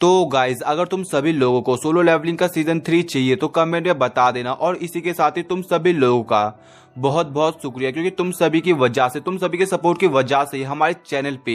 तो गाइज अगर तुम सभी लोगों को सोलो लेवलिंग का सीजन 3 चाहिए तो कमेंट में बता देना। और इसी के साथ ही तुम सभी लोगों का बहुत बहुत शुक्रिया, क्योंकि तुम सभी की वजह से, तुम सभी के सपोर्ट की वजह से हमारे चैनल पे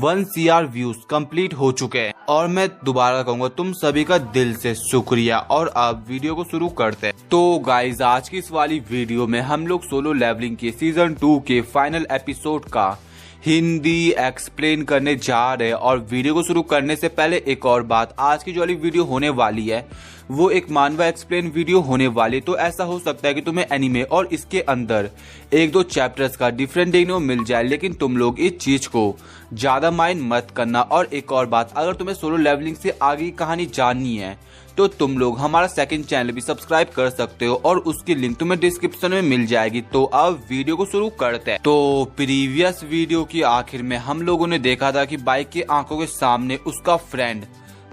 1 CR व्यूज कंप्लीट हो चुके हैं। और मैं दोबारा कहूंगा तुम सभी का दिल से शुक्रिया। और अब वीडियो को शुरू करते हैं। तो गाइज आज की इस वाली वीडियो में हम लोग सोलो लेवलिंग के सीजन 2 के फाइनल एपिसोड का हिंदी एक्सप्लेन करने जा रहे हैं। और वीडियो को शुरू करने से पहले एक और बात, आज की जो वाली वीडियो होने वाली है वो एक मानवा एक्सप्लेन वीडियो होने वाली। तो ऐसा हो सकता है कि तुम्हें एनीमे और इसके अंदर एक दो चैप्टर्स का डिफरेंट देखने को मिल जाए, लेकिन तुम लोग इस चीज को ज्यादा माइंड मत करना। और एक और बात, अगर तुम्हें सोलो लेवलिंग से आगे की कहानी जाननी है तो तुम लोग हमारा सेकंड चैनल भी सब्सक्राइब कर सकते हो और उसकी लिंक तुम्हें डिस्क्रिप्शन में मिल जाएगी। तो अब वीडियो को शुरू करते हैं। तो प्रीवियस वीडियो की आखिर में हम लोगों ने देखा था कि बाइक की आंखों के सामने उसका फ्रेंड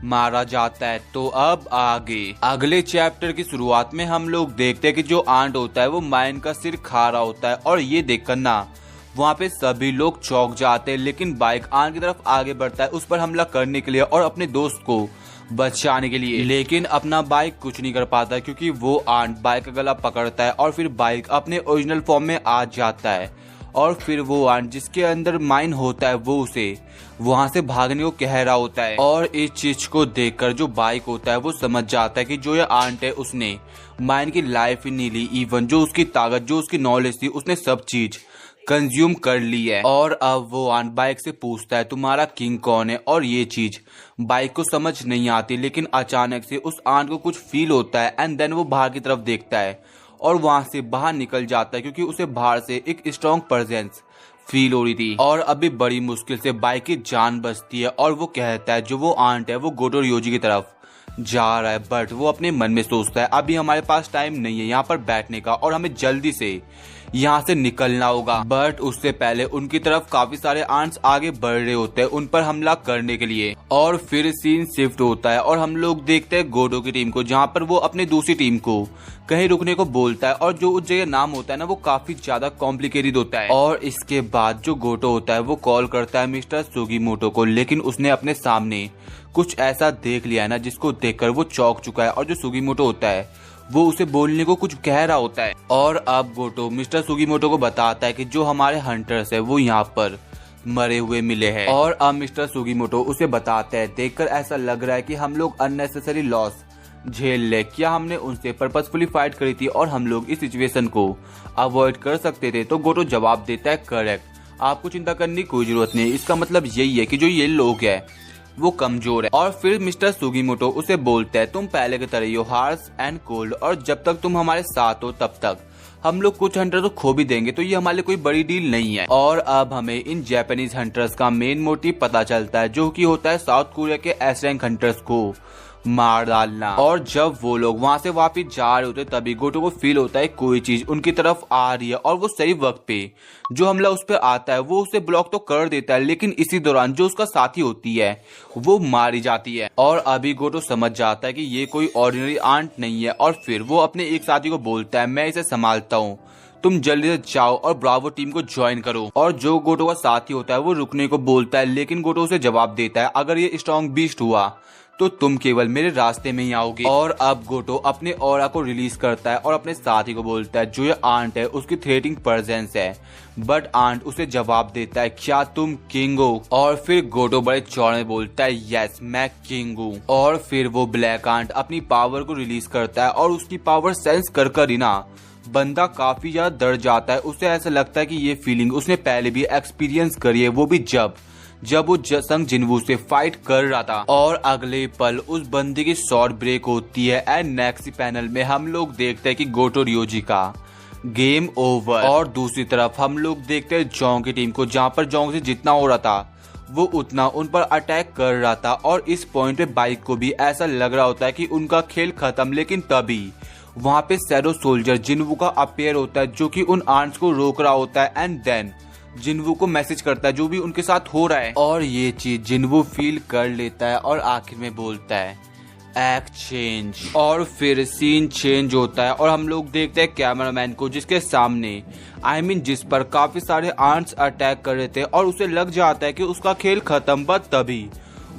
मारा जाता है। तो अब आगे अगले चैप्टर की शुरुआत में हम लोग देखते हैं कि जो आंट होता है वो माइन का सिर खा रहा होता है। और ये देखकर ना वहाँ पे सभी लोग चौंक जाते हैं, लेकिन बाइक आंट की तरफ आगे बढ़ता है उस पर हमला करने के लिए और अपने दोस्त को बचाने के लिए। लेकिन अपना बाइक कुछ नहीं कर पाता, क्योंकि वो आंट बाइक का गला पकड़ता है और फिर बाइक अपने ओरिजिनल फॉर्म में आ जाता है। और फिर वो आंट जिसके अंदर माइन होता है वो उसे वहां से भागने को कह रहा होता है। और इस चीज को देखकर जो बाइक होता है वो समझ जाता है कि जो ये आंट है उसने माइन की लाइफ ही नहीं ली, इवन जो उसकी ताकत, जो उसकी नॉलेज थी, उसने सब चीज कंज्यूम कर ली है। और अब वो आंट बाइक से पूछता है तुम्हारा किंग कौन है। और ये चीज बाइक को समझ नहीं आती, लेकिन अचानक से उस आंट को कुछ फील होता है एंड देन वो बाहर की तरफ देखता है और वहां से बाहर निकल जाता है, क्योंकि उसे बाहर से एक स्ट्रॉन्ग प्रेजेंस फील हो रही थी। और अभी बड़ी मुश्किल से बाइक की जान बचती है और वो कहता है जो वो आंट है वो गोटो रियोजी की तरफ जा रहा है। बट वो अपने मन में सोचता है अभी हमारे पास टाइम नहीं है यहाँ पर बैठने का और हमें जल्दी से यहाँ से निकलना होगा। बट उससे पहले उनकी तरफ काफी सारे आंट्स आगे बढ़ रहे होते हैं उन पर हमला करने के लिए। और फिर सीन शिफ्ट होता है और हम लोग देखते हैं गोटो की टीम को, जहाँ पर वो अपनी दूसरी टीम को कहीं रुकने को बोलता है। और जो उस जगह नाम होता है ना वो काफी ज्यादा कॉम्प्लिकेटेड होता है। और इसके बाद जो गोटो होता है वो कॉल करता है मिस्टर सुगीमोटो को, लेकिन उसने अपने सामने कुछ ऐसा देख लिया है ना जिसको देखकर वो चौंक चुका है। और जो सुगीमोटो होता है वो उसे बोलने को कुछ कह रहा होता है। और अब गोटो मिस्टर सुगीमोटो को बताता है कि जो हमारे हंटर्स है वो यहाँ पर मरे हुए मिले हैं। और अब मिस्टर सुगीमोटो उसे बताता है देखकर ऐसा लग रहा है कि हम लोग अननेसेसरी लॉस झेल ले, क्या हमने उनसे पर्पसफुली फाइट करी थी और हम लोग इस सिचुएशन को अवॉइड कर सकते थे। तो गोटो जवाब देता है करेक्ट, आपको चिंता करने की कोई जरूरत नहीं। इसका मतलब यही है कि जो ये लोग है वो कमजोर है। और फिर मिस्टर सुगीमोटो उसे बोलता है तुम पहले की तरह ही हो हार्श एंड कोल्ड, और जब तक तुम हमारे साथ हो तब तक हम लोग कुछ हंटर तो खो भी देंगे, तो ये हमारे लिए कोई बड़ी डील नहीं है। और अब हमें इन जापानीज हंटर्स का मेन मोटिव पता चलता है, जो कि होता है साउथ कोरिया के एस रैंक हंटर्स को मार डालना। और जब वो लोग वहां से वापस जा रहे होते तभी गोटो को फील होता है कोई चीज उनकी तरफ आ रही है। और वो सही वक्त पे जो हमला उस पर आता है वो उसे ब्लॉक तो कर देता है, लेकिन इसी दौरान जो उसका साथी होती है वो मारी जाती है। और अभी गोटो समझ जाता है कि ये कोई ऑर्डिनरी आंट नहीं है। और फिर वो अपने एक साथी को बोलता है मैं इसे संभालता हूँ, तुम जल्दी से जाओ और ब्रावो टीम को ज्वाइन करो। और जो गोटो का साथी होता है वो रुकने को बोलता है, लेकिन गोटो उसे जवाब देता है अगर ये स्ट्रॉन्ग बीस्ट हुआ तो तुम केवल मेरे रास्ते में ही आओगे। और अब गोटो अपने ऑरा को रिलीज करता है और अपने साथी को बोलता है जो ये आंट है उसकी थ्रेटिंग प्रेजेंस है। बट आंट उसे जवाब देता है क्या तुम किंग हो। और फिर गोटो बड़े चौड़े बोलता है यस मैं किंग हूँ। और फिर वो ब्लैक आंट अपनी पावर को रिलीज करता है और उसकी पावर सेंस कर ही ना बंदा काफी ज्यादा डर जाता है। उसे ऐसा लगता है कि ये फीलिंग उसने पहले भी एक्सपीरियंस करी है, वो भी जब वो संग जिनवू से फाइट कर रहा था। और अगले पल उस बंदे की शॉर्ट ब्रेक होती है एंड नेक्स्ट पैनल में हम लोग देखते हैं कि गोटो रियोजी का गेम ओवर। और दूसरी तरफ हम लोग देखते हैं जोंग की टीम को, जहां पर जोंग से जितना हो रहा था वो उतना उन पर अटैक कर रहा था। और इस पॉइंट पे बाइक को भी ऐसा लग रहा होता है कि उनका खेल खत्म, लेकिन तभी वहां पे शैडो सोल्जर जिनवू का अपेयर होता है जो कि उन आंट्स को रोक रहा होता है एंड देन जिनवू को मैसेज करता है जो भी उनके साथ हो रहा है। और ये चीज जिनवू फील कर लेता है और आखिर में बोलता है एक्सचेंज। और फिर सीन चेंज होता है और हम लोग देखते हैं कैमरामैन को, जिसके सामने जिस पर काफी सारे आंट्स अटैक कर रहे थे और उसे लग जाता है कि उसका खेल खत्म। बट तभी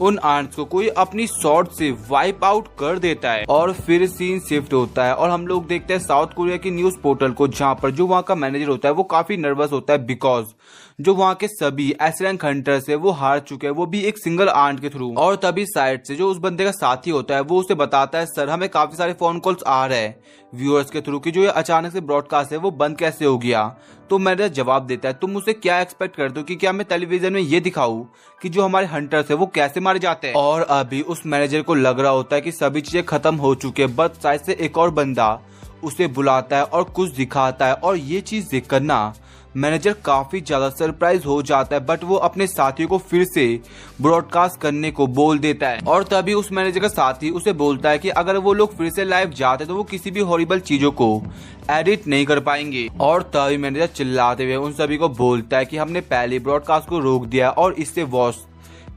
उन आंट्स को कोई अपनी शॉट से वाइप आउट कर देता है। और फिर सीन शिफ्ट होता है और हम लोग देखते हैं साउथ कोरिया की न्यूज पोर्टल को, जहाँ पर जो वहाँ का मैनेजर होता है वो काफी नर्वस होता है, बिकॉज जो वहाँ के सभी एस रैंक हंटर्स है वो हार चुके हैं, वो भी एक सिंगल आंट के थ्रू। और तभी साइड से जो उस बंदे का साथी होता है वो उसे बताता है, सर हमें काफी सारे फोन कॉल्स आ रहे हैं व्यूअर्स के थ्रू कि जो ये अचानक से ब्रॉडकास्ट है वो बंद कैसे हो गया। तो मैनेजर जवाब देता है, तुम मुझसे क्या एक्सपेक्ट करते हो कि क्या मैं टेलीविजन में ये दिखाऊं कि जो हमारे हंटर्स है वो कैसे मारे जाते हैं। और अभी उस मैनेजर को लग रहा होता है कि सभी चीजें खत्म हो चुकी है, बट साइड से एक और बंदा उसे बुलाता है और कुछ दिखाता है। और ये चीज देखकर ना मैनेजर काफी ज्यादा सरप्राइज हो जाता है, बट वो अपने साथियों को फिर से ब्रॉडकास्ट करने को बोल देता है। और तभी उस मैनेजर का साथी उसे बोलता है कि अगर वो लोग फिर से लाइव जाते तो वो किसी भी हॉरिबल चीजों को एडिट नहीं कर पाएंगे। और तभी मैनेजर चिल्लाते हुए उन सभी को बोलता है कि हमने पहले ब्रॉडकास्ट को रोक दिया और इससे वॉश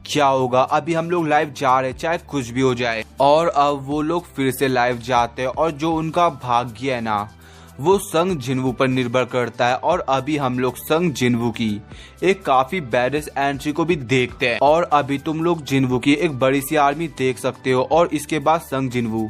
क्या होगा, अभी हम लोग लाइव जा रहे चाहे कुछ भी हो जाए। और अब वो लोग फिर से लाइव जाते हैं और जो उनका भाग्य है ना वो संग जिन्वू पर निर्भर करता है। और अभी हम लोग संग जिन्वू की एक काफी बैडेस्ट एंट्री को भी देखते हैं। और अभी तुम लोग जिन्वू की एक बड़ी सी आर्मी देख सकते हो। और इसके बाद संग जिन्वू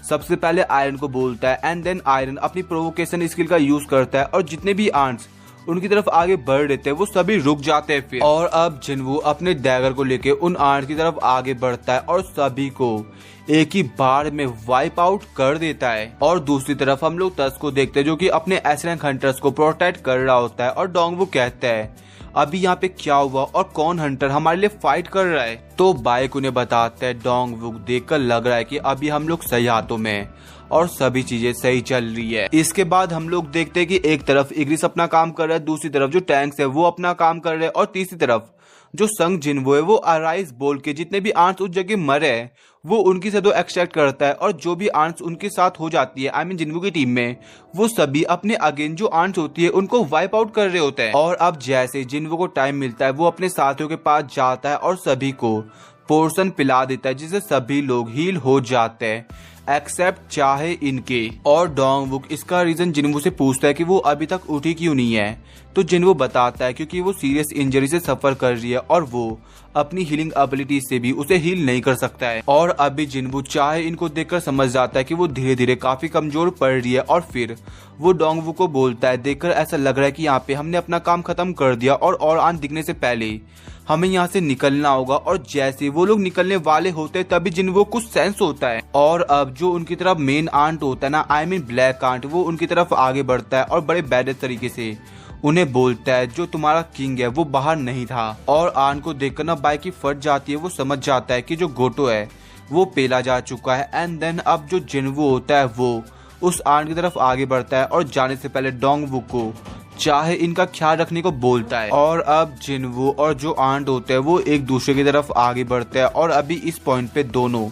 सबसे पहले आयरन को बोलता है एंड देन आयरन अपनी प्रोवोकेशन स्किल का यूज करता है और जितने भी आंट्स उनकी तरफ आगे बढ़ रहे थे वो सभी रुक जाते हैं फिर। और अब जिन्वू अपने डैगर को लेके उन आंट्स की तरफ आगे बढ़ता है और सभी को एक ही बार में वाइप आउट कर देता है। और दूसरी तरफ हम लोग तस को देखते हैं जो कि अपने एस रैंक हंटर्स को प्रोटेक्ट कर रहा होता है। और डोंगवू कहता है, अभी यहाँ पे क्या हुआ और कौन हंटर हमारे लिए फाइट कर रहा है। तो बाइक उन्हें बताता है, डोंगवू देखकर लग रहा है कि अभी हम लोग सही हाथों में हैं और सभी चीजें सही चल रही है। इसके बाद हम लोग देखते हैं कि एक तरफ इग्रिस अपना काम कर रहा है, दूसरी तरफ जो टैंक्स है वो अपना काम कर रहे हैं और तीसरी तरफ जो संग जिन्वू है वो अराइज बोल के जितने भी आंट्स उस जगह मरे हैं वो उनकी से तो एक्सट्रैक्ट करता है। और जो भी आंट्स उनके साथ हो जाती है, आई मीन जिन्वू की टीम में, वो सभी अपने अगेन जो आंट्स होती है उनको वाइप आउट कर रहे होते हैं। और अब जैसे जिन्वू को टाइम मिलता है वो अपने साथियों के पास जाता है और सभी को पोर्शन पिला देता है जिससे सभी लोग हील हो जाते हैं एक्सेप्ट चाहे इनके। और डोंगवू इसका रीजन जिन्वू से पूछता है कि वो अभी तक उठी क्यों नहीं है। तो जिन्वू बताता है क्योंकि वो सीरियस इंजरी से सफर कर रही है और वो अपनी हीलिंग एबिलिटी से भी उसे हील नहीं कर सकता है। और अभी जिन्वू चाहे इनको देखकर समझ जाता है कि वो धीरे धीरे काफी कमजोर पड़ रही है। और फिर वो डोंगवू को बोलता है, देखकर ऐसा लग रहा है कि यहाँ पे हमने अपना काम खत्म कर दिया और आंट दिखने से पहले हमें यहाँ से निकलना होगा। और जैसे वो लोग निकलने वाले होते हैं तभी जिन्वू कुछ सेंस होता है और अब जो उनकी तरफ मेन आंट होता है ना, आई मीन ब्लैक आंट, वो उनकी तरफ आगे बढ़ता है और बड़े बैड तरीके से उन्हें बोलता है, जो तुम्हारा किंग है वो बाहर नहीं था। और आंट को देखकर ना बाइक की फट जाती है, वो समझ जाता है कि जो गोटो है वो पेला जा चुका है। एंड देन अब जो जिन्वू होता है वो उस आंट की तरफ आगे बढ़ता है और जाने से पहले डोंगवू को चाहे इनका ख्याल रखने को बोलता है। और अब जिन्वू और जो आंट होते हैं वो एक दूसरे की तरफ आगे बढ़ते हैं और अभी इस पॉइंट पे दोनों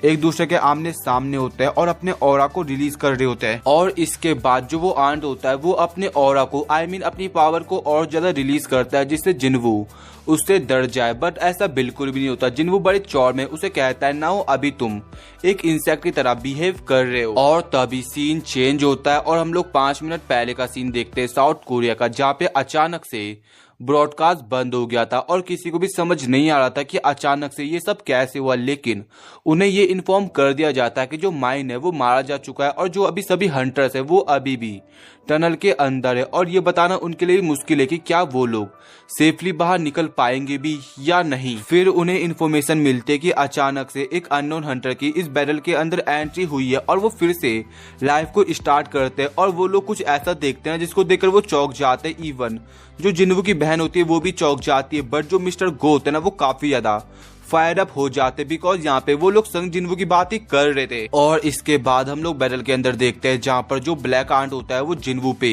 एक दूसरे के आमने सामने होते हैं और अपने ऑरा को रिलीज कर रहे होते हैं। और इसके बाद जो वो आंट होता है वो अपने ऑरा को, आई मीन अपनी पावर को और ज्यादा रिलीज करता है जिससे जिन्वू उससे डर जाए, बट ऐसा बिल्कुल भी नहीं होता। जिन्वू बड़े चौड़ में उसे कहता है, नाउ अभी तुम एक इंसेक्ट की तरह बिहेव कर रहे हो। और तभी सीन चेंज होता है और हम लोग 5 मिनट पहले का सीन देखते हैं साउथ कोरिया का, जहाँ पे अचानक से ब्रॉडकास्ट बंद हो गया था और किसी को भी समझ नहीं आ रहा था कि अचानक से ये सब कैसे हुआ। लेकिन उन्हें ये इन्फॉर्म कर दिया जाता है कि जो माइन है वो मारा जा चुका है और जो अभी सभी हंटर्स है वो अभी भी टनल के अंदर है। और ये बताना उनके लिए मुश्किल है कि क्या वो लोग सेफली बाहर निकल पाएंगे भी या नहीं। फिर उन्हें इन्फॉर्मेशन मिलती है कि अचानक से एक अननोन हंटर की इस बैटल के अंदर एंट्री हुई है और वो फिर से लाइफ को स्टार्ट करते हैं। और वो लोग कुछ ऐसा देखते हैं जिसको देखकर वो चौंक जाते हैं। इवन जो जिन्वू की बहन होती है वो भी चौंक जाती है, बट जो मिस्टर गो होते हैं ना वो काफी ज्यादा फायर अप हो जाते, बिकॉज यहाँ पे वो लोग संग जिन्वू की बात ही कर रहे थे। और इसके बाद हम लोग बैटल के अंदर देखते हैं जहाँ पर जो ब्लैक आंट होता है वो जिन्वू पे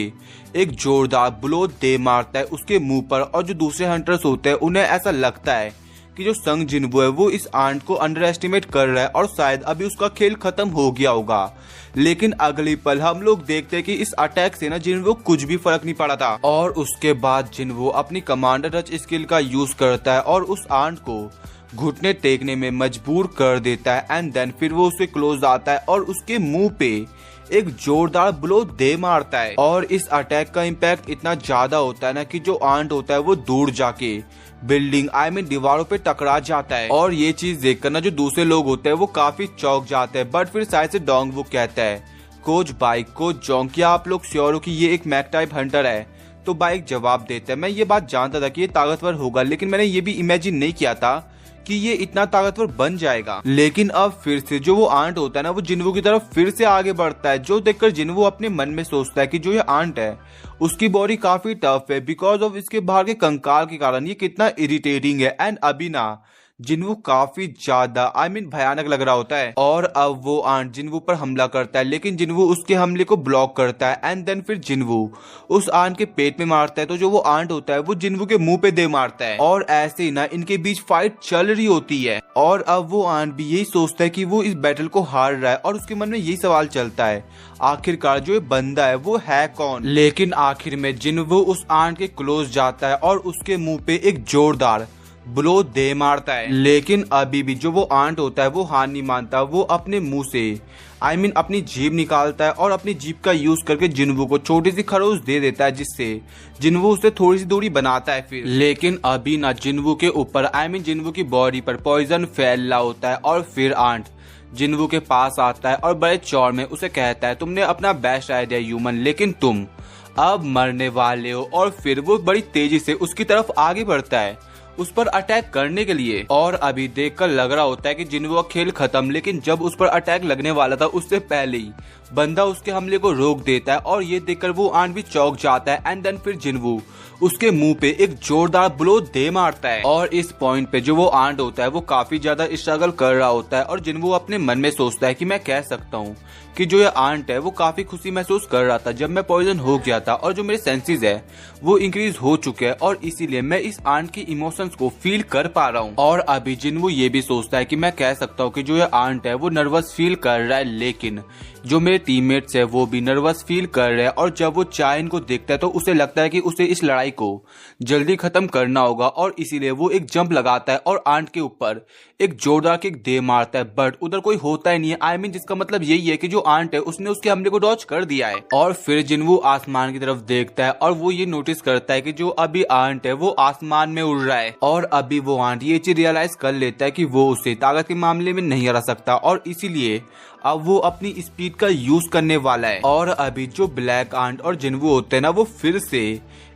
एक जोरदार ब्लो दे मारता है उसके मुंह पर। और जो दूसरे हंटर्स होते हैं उन्हें ऐसा लगता है कि जो संग जिन्वू है वो इस आंट को अंडर एस्टिमेट कर रहा है और शायद अभी उसका खेल खत्म हो गया होगा। लेकिन अगली पल हम लोग देखते हैं कि इस अटैक से ना जिन्वू कुछ भी फर्क नहीं पड़ा था। और उसके बाद जिन्वू अपनी कमांडर टच स्किल का यूज करता है और उस आंट को घुटने टेकने में मजबूर कर देता है। एंड देन फिर वो उसके क्लोज आता है और उसके मुंह पे एक जोरदार ब्लो दे मारता है और इस अटैक का इम्पैक्ट इतना ज्यादा होता है ना कि जो आंट होता है वो दूर जाके बिल्डिंग दीवारों पे टकरा जाता है। और ये चीज देखकर ना जो दूसरे लोग होते हैं वो काफी चौंक जाते हैं। बट फिर साइड से डोंग वो कहता है, कोच बाइक, कोच जोंग, क्या आप लोग श्योर हो कि ये एक मैक टाइप हंटर है? तो बाइक जवाब देता है, मैं ये बात जानता था कि ये ताकतवर होगा, लेकिन मैंने ये भी इमेजिन नहीं किया था कि ये इतना ताकतवर बन जाएगा। लेकिन अब फिर से जो वो आंट होता है ना वो जिन्वू की तरफ फिर से आगे बढ़ता है, जो देखकर जिन्वू अपने मन में सोचता है कि जो ये आंट है उसकी बॉडी काफी टफ है बिकॉज ऑफ इसके बाहर के कंकाल के कारण ये कितना इरिटेटिंग है। एंड अभी ना जिन्वू काफी ज्यादा भयानक लग रहा होता है और अब वो आंट जिन्वू पर हमला करता है, लेकिन जिन्वू उसके हमले को ब्लॉक करता है। एंड देन फिर जिन्वू उस आंट के पेट में मारता है, तो जो वो आंट होता है वो जिन्वू के मुंह पे दे मारता है और ऐसे ही ना इनके बीच फाइट चल रही होती है। और अब वो आंट भी यही सोचता है कि वो इस बैटल को हार रहा है और उसके मन में यही सवाल चलता है, आखिरकार जो ये बंदा है वो है कौन? लेकिन आखिर में जिन्वू उस आंट के क्लोज जाता है और उसके मुंह पे एक जोरदार ब्लो दे मारता है। लेकिन अभी भी जो वो आंट होता है वो हार नहीं मानता, वो अपने मुंह से अपनी जीभ निकालता है और अपनी जीभ का यूज करके जिन्वू को छोटी सी खरोच दे देता है, जिससे जिन्वू उससे थोड़ी सी दूरी बनाता है फिर। लेकिन अभी ना जिन्वू के ऊपर जिन्वू की बॉडी पर पॉइजन फैल रहा होता है और फिर आंट जिन्वू के पास आता है और बड़े चौड़ में उसे कहता है, तुमने अपना बेस्ट आइडिया ह्यूमन, लेकिन तुम अब मरने वाले हो। और फिर वो बड़ी तेजी से उसकी तरफ आगे बढ़ता है उस पर अटैक करने के लिए। और अभी देखकर लग रहा होता है कि जिन्वू का खेल खत्म, लेकिन जब उस पर अटैक लगने वाला था उससे पहले ही बंदा उसके हमले को रोक देता है और ये देखकर वो आंट भी चौंक जाता है। एंड देन फिर जिन्वू उसके मुंह पे एक जोरदार ब्लो दे मारता है और इस पॉइंट पे जो वो आंट होता है वो काफी ज्यादा स्ट्रगल कर रहा होता है और जिन्वू अपने मन में सोचता है कि मैं कह सकता हूँ कि जो ये आंट है वो काफी खुशी महसूस कर रहा था जब मैं पॉइजन हो गया था और जो मेरे सेंसेस है वो इंक्रीज हो चुके हैं और इसीलिए मैं इस आंट की इमोशंस को फील कर पा रहा हूँ। और अभी जिन्वू ये भी सोचता है कि मैं कह सकता हूँ कि जो ये आंट है वो नर्वस फील कर रहा है, लेकिन जो मेरे टीममेट्स है वो भी नर्वस फील कर रहे हैं। और जब वो चाइन को देखता है तो उसे लगता है कि उसे इस लड़ाई को जल्दी खत्म करना होगा और इसीलिए वो एक जंप लगाता है और आंट के ऊपर एक जोरदार किक दे मारता है। बट उधर कोई होता ही नहीं है, जिसका मतलब यही है कि जो आंट है उसने उसके हमले को डॉज कर दिया है। और फिर जिन्वू आसमान की तरफ देखता है और वो ये नोटिस करता है कि जो अभी आंट है वो आसमान में उड़ रहा है। और अभी वो आंट ये चीज रियलाइज कर लेता है कि वो उसे ताकत के मामले में नहीं हरा सकता और इसीलिए अब वो अपनी स्पीड का यूज करने वाला है। और अभी जो ब्लैक आंट और जिन्वू होते हैं ना वो फिर से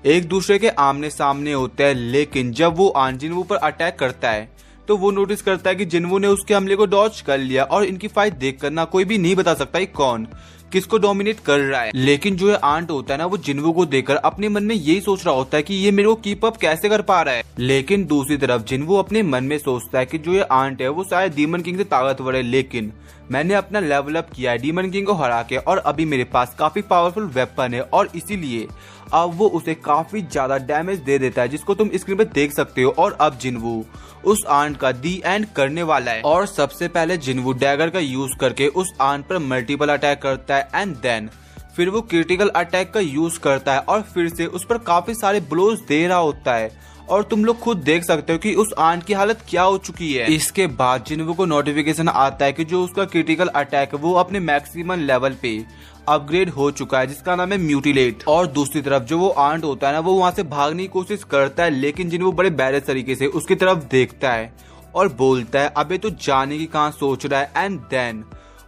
एक दूसरे के आमने सामने होते हैं, लेकिन जब वो आंट जिन्वू पर अटैक करता है तो वो नोटिस करता है कि जिन्वू ने उसके हमले को डॉज कर लिया और इनकी फाइट देखकर ना कोई भी नहीं बता सकता कौन किसको डोमिनेट कर रहा है। लेकिन जो ये आंट होता है ना वो जिन्वू को देखकर अपने मन में यही सोच रहा होता है कि ये मेरे को कीप अप कैसे कर पा रहा है। लेकिन दूसरी तरफ जिन्वू अपने मन में सोचता है कि जो ये आंट है वो शायद डीमन किंग से ताकतवर है, लेकिन मैंने अपना लेवल अप किया है डीमन किंग को हरा के और अभी मेरे पास काफी पावरफुल वेपन है और इसीलिए अब वो उसे काफी ज्यादा डैमेज दे देता है, जिसको तुम स्क्रीन पे देख सकते हो। और अब जिन्वू उस आंट का दी एंड करने वाला है और सबसे पहले जिन्वू डैगर का यूज करके उस आंट पर मल्टीपल अटैक करता है एंड देन फिर वो क्रिटिकल अटैक का यूज करता है और फिर से उस पर काफी सारे ब्लोज दे रहा होता है और तुम लोग खुद देख सकते हो कि उस आंट की हालत क्या हो चुकी है। इसके बाद जिन्वू को नोटिफिकेशन आता है कि जो उसका क्रिटिकल अटैक है वो अपने मैक्सिमम लेवल पे अपग्रेड हो चुका है, जिसका नाम है म्यूटिलेट। और दूसरी तरफ जो वो आंट होता है ना वो वहाँ से भागने की कोशिश करता है, लेकिन जिन्वू बड़े बैलेंस तरीके से उसकी तरफ देखता है और बोलता है, अबे तो जाने की कहाँ सोच रहा है। एंड देन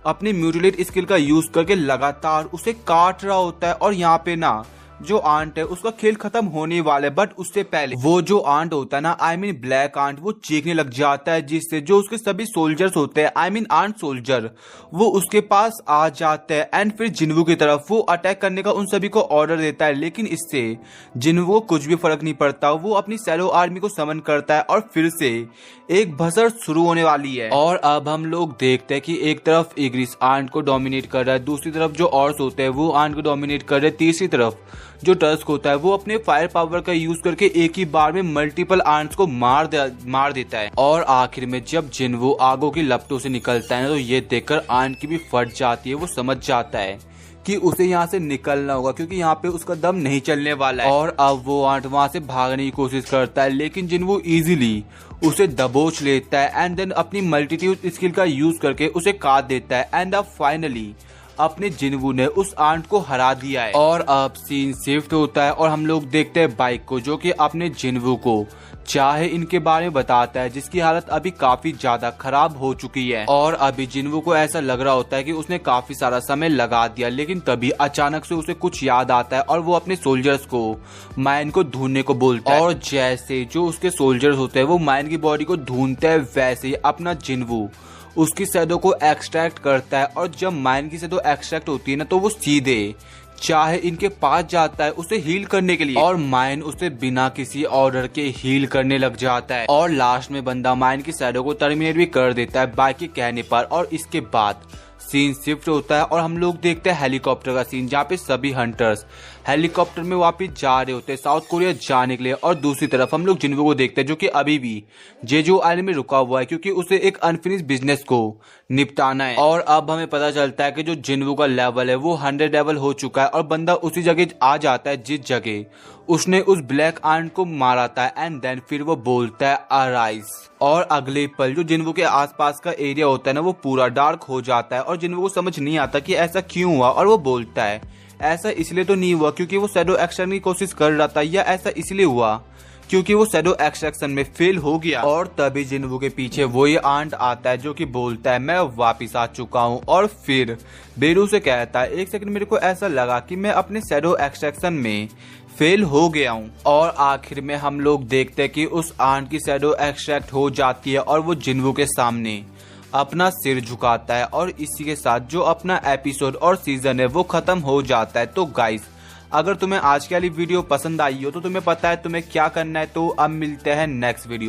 अपने म्यूटिलेट स्किल का यूज करके लगातार उसे काट रहा होता है और यहाँ पे ना जो आंट है उसका खेल खत्म होने वाला है। बट उससे पहले वो जो आंट होता है ना ब्लैक आंट वो चीखने लग जाता है, जिससे जो उसके सभी सोल्जर्स होते हैं आंट सोल्जर वो उसके पास आ जाते हैं एंड फिर जिन्वू की तरफ वो अटैक करने का उन सभी को ऑर्डर देता है। लेकिन इससे जिन्वू को कुछ भी फर्क नहीं पड़ता, वो अपनी सैलो आर्मी को समन करता है और फिर से एक भसड़ शुरू होने वाली है। और अब हम लोग देखते हैं कि एक तरफ इग्रिस आंट को डोमिनेट कर रहा है, दूसरी तरफ जो ऑर्स होते हैं वो आंट को डोमिनेट कर रहे हैं, तीसरी तरफ जो टस्क होता है वो अपने फायर पावर का यूज करके एक ही बार में मल्टीपल आंट्स को मार देता है। और आखिर में जब जिन्वू आगों की लपटों से निकलता है तो ये देखकर आंट की भी फट जाती है। वो समझ जाता है कि उसे यहाँ से निकलना होगा क्योंकि यहाँ पे उसका दम नहीं चलने वाला है। और अब वो आंट वहाँ से भागने की कोशिश करता है, लेकिन जिन्वू इजीली उसे दबोच लेता है एंड देन अपनी मल्टीट्यूड स्किल का यूज करके उसे काट देता है। एंड अब फाइनली अपने जिन्वू ने उस आंट को हरा दिया है। और अब सीन शिफ्ट होता है और हम लोग देखते हैं बाइक को, जो कि अपने जिन्वू को चाहे इनके बारे में बताता है, जिसकी हालत अभी काफी ज्यादा खराब हो चुकी है। और अभी जिन्वू को ऐसा लग रहा होता है कि उसने काफी सारा समय लगा दिया, लेकिन तभी अचानक से उसे कुछ याद आता है और वो अपने सोल्जर्स को माइन को ढूंढने को बोलता है। और जैसे जो उसके सोल्जर्स होते हैं वो माइन की बॉडी को ढूंढते हैं, वैसे ही अपना जिन्वू उसकी शैडो को एक्सट्रैक्ट करता है। और जब माइन की शैडो एक्सट्रैक्ट होती है ना, तो वो सीधे चाहे इनके पास जाता है उसे हील करने के लिए, और माइन उसे बिना किसी ऑर्डर के हील करने लग जाता है। और लास्ट में बंदा माइन की शैडो को टर्मिनेट भी कर देता है बाइक के कहने पर। और इसके बाद सीन शिफ्ट होता है और हम लोग देखते हैं हेलीकॉप्टर का सीन, जहाँ पे सभी हंटर्स हेलीकॉप्टर में वापस जा रहे होते हैं साउथ कोरिया जाने के लिए। और दूसरी तरफ हम लोग जिन्वू को देखते हैं, जो कि अभी भी जेजू आइलैंड में रुका हुआ है, क्योंकि उसे एक अनफिनिश बिजनेस को निपटाना है। और अब हमें पता चलता है कि जो जिन्वू का लेवल है वो 100 लेवल हो चुका है, और बंदा उसी जगह आ जाता है जिस जगह उसने उस ब्लैक आंट को मारा था। एंड देन फिर वो बोलता है अराइज। और अगले पल जो जिन्वू के आसपास का एरिया होता है ना, वो पूरा डार्क हो जाता है और जिन्वू को समझ नहीं आता कि ऐसा क्यों हुआ। और वो बोलता है ऐसा इसलिए तो नहीं हुआ क्योंकि वो शैडो एक्सट्रैक्शन की कोशिश कर रहा था, या ऐसा इसलिए हुआ क्योंकि वो शैडो एक्सट्रैक्शन में फेल हो गया। और तभी जिन्वू के पीछे वही आंट आता है, जो कि बोलता है मैं वापिस आ चुका हूँ। और फिर बेरू से कहता है एक सेकंड, मेरे को ऐसा लगा कि मैं अपने शैडो एक्सट्रैक्शन में फेल हो गया हूँ। और आखिर में हम लोग देखते हैं कि उस आंट की शैडो एक्सट्रैक्ट हो जाती है और वो जिन्वू के सामने अपना सिर झुकाता है। और इसी के साथ जो अपना एपिसोड और सीजन है वो खत्म हो जाता है। तो गाइस, अगर तुम्हें आज की वाली वीडियो पसंद आई हो तो तुम्हें पता है तुम्हें क्या करना है। तो अब मिलते हैं नेक्स्ट वीडियो।